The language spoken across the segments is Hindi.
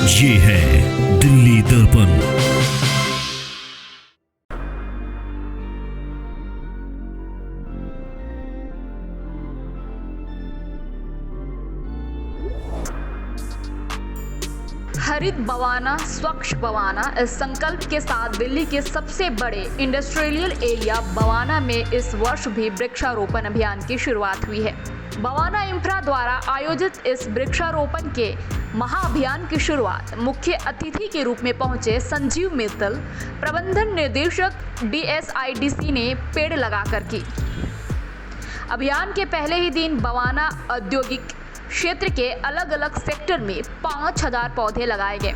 ये है दिल्ली दर्पण। हरित बवाना स्वच्छ बवाना इस संकल्प के साथ दिल्ली के सबसे बड़े इंडस्ट्रियल एरिया बवाना में इस वर्ष भी वृक्षारोपण अभियान की शुरुआत हुई है। बवाना इंफ्रा द्वारा आयोजित इस वृक्षारोपण के महाअभियान की शुरुआत मुख्य अतिथि के रूप में पहुंचे संजीव मित्तल, प्रबंधन निर्देशक DSIDC ने पेड़ लगाकर की। अभियान के पहले ही दिन बवाना औद्योगिक क्षेत्र के अलग अलग सेक्टर में 5000 पौधे लगाए गए।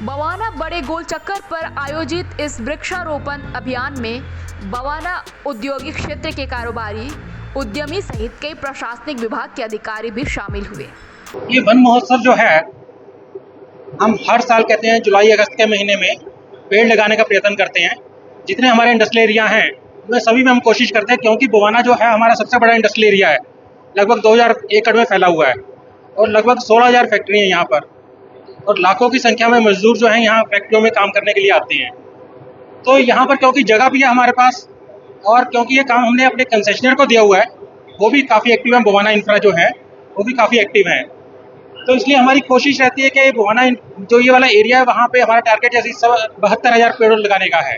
बवाना बड़े गोल चक्कर पर आयोजित इस वृक्षारोपण अभियान में बवाना औद्योगिक क्षेत्र के कारोबारी, उद्यमी सहित कई प्रशासनिक विभाग के अधिकारी भी शामिल हुए। ये वन महोत्सव जो है, हम हर साल कहते हैं जुलाई अगस्त के महीने में पेड़ लगाने का प्रयत्न करते हैं। जितने हमारे इंडस्ट्रियल एरिया हैं उनमें सभी में हम कोशिश करते हैं, क्योंकि बवाना जो है हमारा सबसे बड़ा इंडस्ट्रियल एरिया है। लगभग 2000 एकड़ में फैला हुआ है और लगभग 16000 फैक्ट्री हैं यहाँ पर, और लाखों की संख्या में मजदूर जो हैं यहाँ फैक्ट्रियों में काम करने के लिए आते हैं। तो यहाँ पर क्योंकि जगह भी है हमारे पास, और क्योंकि ये काम हमने अपने कंसेशनर को दिया हुआ है, वो भी काफ़ी एक्टिव है। बवाना इंफ्रा जो है वो भी काफ़ी एक्टिव है। तो इसलिए हमारी कोशिश रहती है कि बवाना जो ये वाला एरिया है वहाँ पे हमारा टारगेट जैसे 72,000 पेड़ लगाने का है,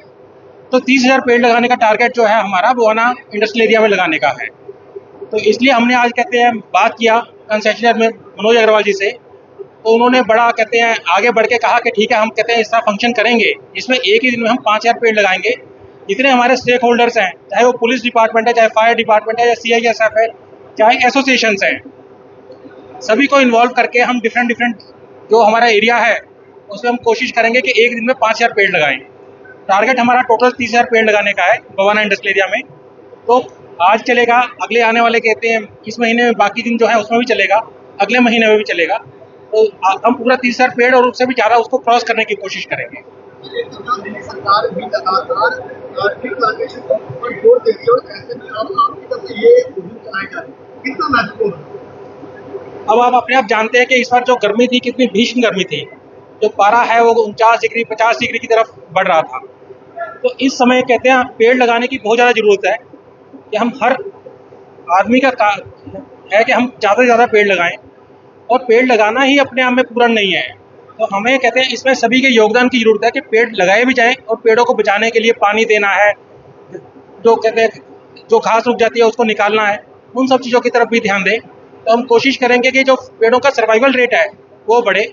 तो 30,000 पेड़ लगाने का टारगेट जो है हमारा बवाना इंडस्ट्रियल एरिया में लगाने का है। तो इसलिए हमने आज कहते हैं बात किया कंसेशनर में मनोज अग्रवाल जी से, तो उन्होंने बड़ा कहते हैं आगे बढ़ के कहा कि ठीक है, हम कहते हैं इस तरह फंक्शन करेंगे जिसमें एक ही दिन में हम 5000 पेड़ लगाएंगे। जितने हमारे स्टेक होल्डर्स हैं, चाहे वो पुलिस डिपार्टमेंट है, चाहे फायर डिपार्टमेंट है, या CISF है, चाहे एसोसिएशंस हैं, सभी को इन्वॉल्व करके हम डिफरेंट जो हमारा एरिया है उसमें हम कोशिश करेंगे कि एक दिन में 5000 पेड़ लगाएं। टारगेट हमारा टोटल 30,000 पेड़ लगाने का है बवाना इंडस्ट्रियल एरिया में। तो आज चलेगा, अगले आने वाले कहते हैं इस महीने में बाकी दिन जो है उसमें भी चलेगा, अगले महीने में भी चलेगा। तो हम पूरा 30,000 पेड़ और उससे भी ज़्यादा उसको क्रॉस करने की कोशिश करेंगे। दिल्ली सरकार भी लगातार ट्री प्लांटेशन पर जोर दे रही है और ऐसे में अब आपकी तरफ से ये मुहिम चलाई जा रही है, कितना महत्वपूर्ण है? अब आप अपने आप जानते हैं कि इस बार जो गर्मी थी कितनी भीषण गर्मी थी। जो पारा है वो 49 डिग्री 50 डिग्री की तरफ बढ़ रहा था। तो इस समय कहते हैं पेड़ लगाने की बहुत ज़्यादा ज़रूरत है कि हम हर आदमी का है कि हम ज़्यादा से ज़्यादा पेड़ लगाएं, और पेड़ लगाना ही अपने आप में पूर्ण नहीं है। तो हमें कहते हैं इसमें सभी के योगदान की ज़रूरत है कि पेड़ लगाए भी जाएँ, और पेड़ों को बचाने के लिए पानी देना है, जो कहते हैं जो घास उग जाती है उसको निकालना है, उन सब चीज़ों की तरफ भी ध्यान दें। तो हम कोशिश करेंगे कि जो पेड़ों का सर्वाइवल रेट है वो बढ़े,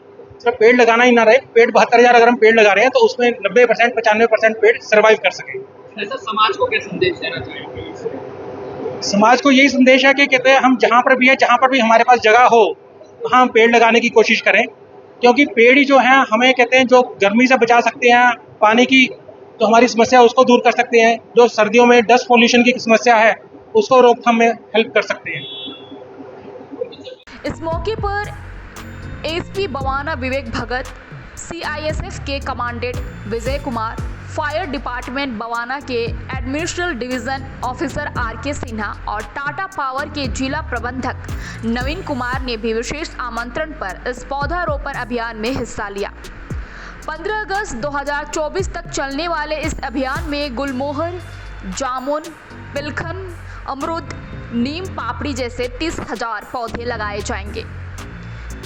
सिर्फ पेड़ लगाना ही ना रहे। पेड़ 72,000 अगर हम पेड़ लगा रहे हैं तो उसमें 90% 95% पेड़ सर्वाइव कर सकें। ऐसा समाज को क्या संदेश देना चाहेंगे? समाज को यही संदेश है कि कहते हैं हम जहाँ पर भी है, जहाँ पर भी हमारे पास जगह हो वहाँ हम पेड़ लगाने की कोशिश करें, क्योंकि पेड़ ही जो हैं हमें कहते हैं जो गर्मी से बचा सकते हैं, पानी की जो हमारी समस्या है उसको दूर कर सकते हैं, जो सर्दियों में डस्ट पॉल्यूशन की समस्या है उसको रोकथाम में हेल्प कर सकते हैं। इस मौके पर एसपी बवाना विवेक भगत, CISF के commandant Vijay Kumar, fire department Bawana के administrative division officer RK Sinha और टाटा पावर के जिला प्रबंधक नवीन कुमार ने भी विशेष आमंत्रण पर इस पौधारोपण अभियान में हिस्सा लिया। 15 अगस्त 2024 तक चलने वाले इस अभियान में गुलमोहर, जामुन, पिलखन, अमरूद, नीम पापड़ी जैसे 30,000 पौधे लगाए जाएंगे।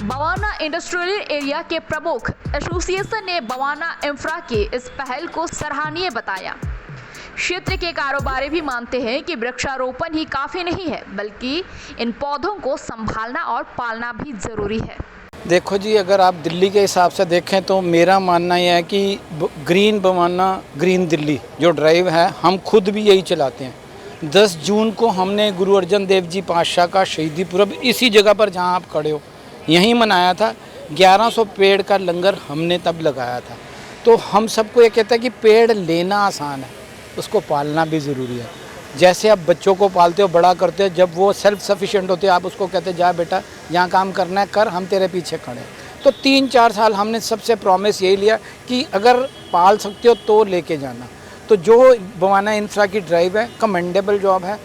बवाना इंडस्ट्रियल एरिया के प्रमुख एसोसिएशन ने बवाना इंफ्रा की इस पहल को सराहनीय बताया। क्षेत्र के कारोबारी भी मानते हैं कि वृक्षारोपण ही काफ़ी नहीं है, बल्कि इन पौधों को संभालना और पालना भी ज़रूरी है। देखो जी, अगर आप दिल्ली के हिसाब से देखें तो मेरा मानना यह है कि ग्रीन बवाना ग्रीन दिल्ली जो ड्राइव है हम खुद भी यही चलाते हैं। 10 जून को हमने गुरु अर्जन देव जी पातशाह का शहीदी पुरब इसी जगह पर जहां आप खड़े हो यहीं मनाया था। 1100 पेड़ का लंगर हमने तब लगाया था। तो हम सबको ये कहता है कि पेड़ लेना आसान है, उसको पालना भी ज़रूरी है। जैसे आप बच्चों को पालते हो, बड़ा करते हो, जब वो सेल्फ सफिशिएंट होते हैं आप उसको कहते हैं जा बेटा यहाँ काम करना है कर, हम तेरे पीछे खड़े हैं। तो 3-4 साल हमने सबसे प्रॉमिस यही लिया कि अगर पाल सकते हो तो लेके जाना। तो जो बवाना इंफ्रा की ड्राइव है कमेंडेबल जॉब है,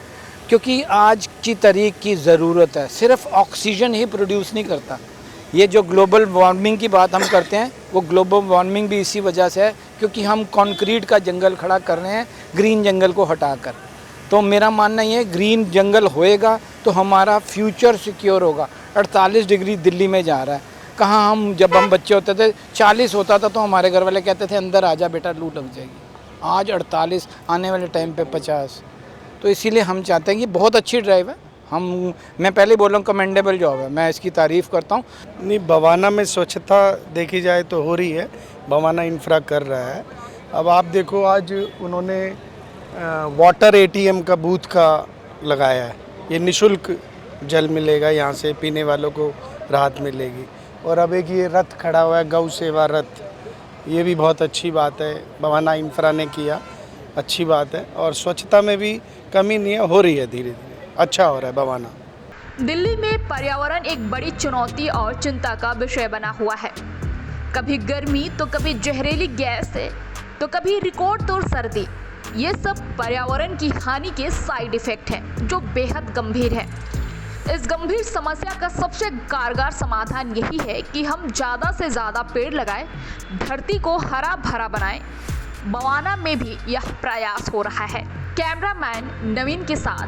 क्योंकि आज की तारीख की ज़रूरत है। सिर्फ ऑक्सीजन ही प्रोड्यूस नहीं करता। ये जो ग्लोबल वार्मिंग की बात हम करते हैं वो ग्लोबल वार्मिंग भी इसी वजह से है क्योंकि हम कंक्रीट का जंगल खड़ा कर रहे हैं ग्रीन जंगल को हटाकर। तो मेरा मानना ये है ग्रीन जंगल होएगा तो हमारा फ्यूचर सिक्योर होगा। 48 डिग्री दिल्ली में जा रहा है। कहाँ हम जब हम बच्चे होते थे 40 होता था तो हमारे घर वाले कहते थे अंदर आजा बेटा लू लग जाएगी। आज 48, आने वाले टाइम पे 50। तो इसीलिए हम चाहते हैं कि बहुत अच्छी ड्राइव है। मैं पहले बोल रहा हूँ कमेंडेबल जॉब है, मैं इसकी तारीफ़ करता हूँ। नहीं, बवाना में स्वच्छता देखी जाए तो हो रही है, बवाना इंफ्रा कर रहा है। अब आप देखो आज उन्होंने वाटर एटीएम का बूथ का लगाया है। ये निशुल्क जल मिलेगा, यहाँ से पीने वालों को राहत मिलेगी। और अब एक ये रथ खड़ा हुआ है गौ सेवा रथ, ये भी बहुत अच्छी बात है, बवाना इंफ्रा ने किया, अच्छी बात है। और स्वच्छता में भी कमी नहीं है, हो रही है, धीरे धीरे अच्छा हो रहा है बवाना। दिल्ली में पर्यावरण एक बड़ी चुनौती और चिंता का विषय बना हुआ है। कभी गर्मी तो कभी जहरीली गैस है तो कभी रिकॉर्ड तोड़ सर्दी। ये सब पर्यावरण की हानि के साइड इफेक्ट हैं जो बेहद गंभीर है। इस गंभीर समस्या का सबसे कारगर समाधान यही है कि हम ज़्यादा से ज़्यादा पेड़ लगाएं, धरती को हरा भरा बनाएं। बवाना में भी यह प्रयास हो रहा है। कैमरामैन नवीन के साथ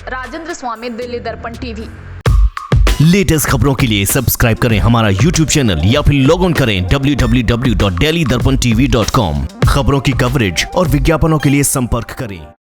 राजेंद्र स्वामी, दिल्ली दर्पण टीवी। लेटेस्ट खबरों के लिए सब्सक्राइब करें हमारा YouTube चैनल या फिर लॉग ऑन करें www.delhidarpantv.com। खबरों की कवरेज और विज्ञापनों के लिए संपर्क करें।